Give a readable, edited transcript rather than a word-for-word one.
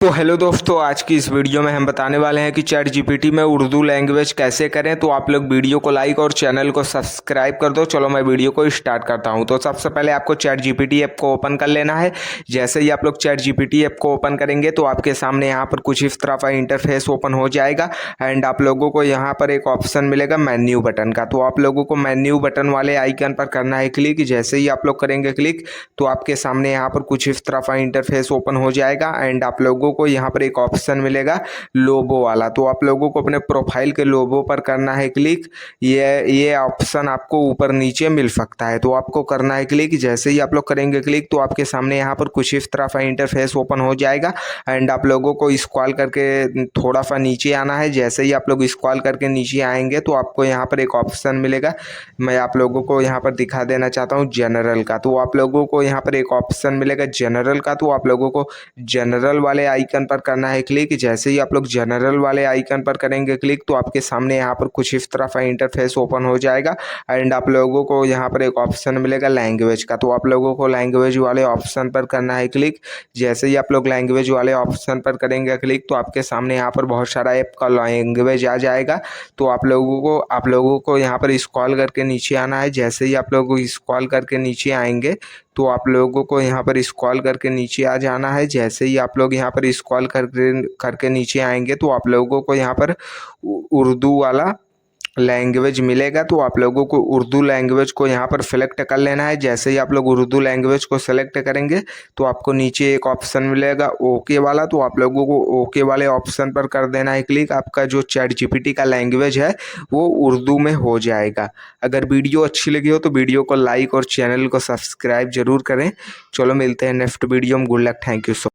तो हेलो दोस्तों, आज की इस वीडियो में हम बताने वाले हैं कि चैट जीपीटी में उर्दू लैंग्वेज कैसे करें। तो आप लोग वीडियो को लाइक और चैनल को सब्सक्राइब कर दो। चलो मैं वीडियो को स्टार्ट करता हूं। तो सबसे पहले आपको चैट जीपीटी ऐप को ओपन कर लेना है। जैसे ही आप लोग चैट जीपीटी ऐप को ओपन करेंगे तो आपके सामने यहाँ पर कुछ इस तरह का इंटरफेस ओपन हो जाएगा एंड आप लोगों को यहाँ पर एक ऑप्शन मिलेगा मेन्यू बटन का। तो आप लोगों को मेन्यू बटन वाले आइकन पर करना है क्लिक। जैसे ही आप लोग करेंगे क्लिक तो आपके सामने यहाँ पर कुछ इस तरह का इंटरफेस ओपन हो जाएगा एंड आप लोगों को यहाँ पर एक ऑप्शन मिलेगा लोगो वाला। तो आप लोगों को अपने प्रोफाइल के लोगो पर करना है क्लिक। ये ऑप्शन आपको ऊपर नीचे मिल सकता है, तो आपको करना है क्लिक। जैसे ही आप लोग करेंगे क्लिक तो आपके सामने यहाँ पर कुछ इस तरह का इंटरफेस ओपन हो जाएगा एंड आप लोगों को स्क्रॉल करके थोड़ा सा नीचे आना है। जैसे ही आप लोग स्क्रॉल करके नीचे आएंगे तो आपको यहाँ पर एक ऑप्शन मिलेगा, मैं आप लोगों को यहाँ पर दिखा देना चाहता हूँ जनरल का। तो आप लोगों को यहाँ पर एक ऑप्शन मिलेगा जनरल का। तो आप लोगों को जनरल वाले आइकन पर करना है क्लिक। जैसे ही आप लोग जनरल वाले आइकन पर करेंगे क्लिक तो आपके सामने यहाँ पर कुछ इस तरह का इंटरफेस ओपन हो जाएगा एंड आप लोगों को यहाँ पर एक ऑप्शन मिलेगा लैंग्वेज का। तो आप लोगों को लैंग्वेज वाले ऑप्शन पर करना है क्लिक। जैसे ही आप लोग लैंग्वेज वाले ऑप्शन पर करेंगे क्लिक तो आपके सामने यहाँ पर बहुत सारा ऐप का लैंग्वेज आ जाएगा। तो आप लोगों को यहाँ पर स्क्रॉल करके नीचे आना है। जैसे ही आप लोग स्क्रॉल करके नीचे आएंगे तो आप लोगों को यहाँ पर स्क्रॉल करके नीचे आ जाना है। जैसे ही आप लोग यहाँ पर स्क्रॉल करके नीचे आएंगे तो आप लोगों को यहाँ पर उर्दू वाला लैंग्वेज मिलेगा। तो आप लोगों को उर्दू लैंग्वेज को यहाँ पर सेलेक्ट कर लेना है। जैसे ही आप लोग उर्दू लैंग्वेज को सेलेक्ट करेंगे तो आपको नीचे एक ऑप्शन मिलेगा ओके वाला। तो आप लोगों को ओके वाले ऑप्शन पर कर देना है क्लिक। आपका जो चैट जीपीटी का लैंग्वेज है वो उर्दू में हो जाएगा। अगर वीडियो अच्छी लगी हो तो वीडियो को लाइक और चैनल को सब्सक्राइब जरूर करें। चलो मिलते हैं नेक्स्ट वीडियो में। Good luck, thank you so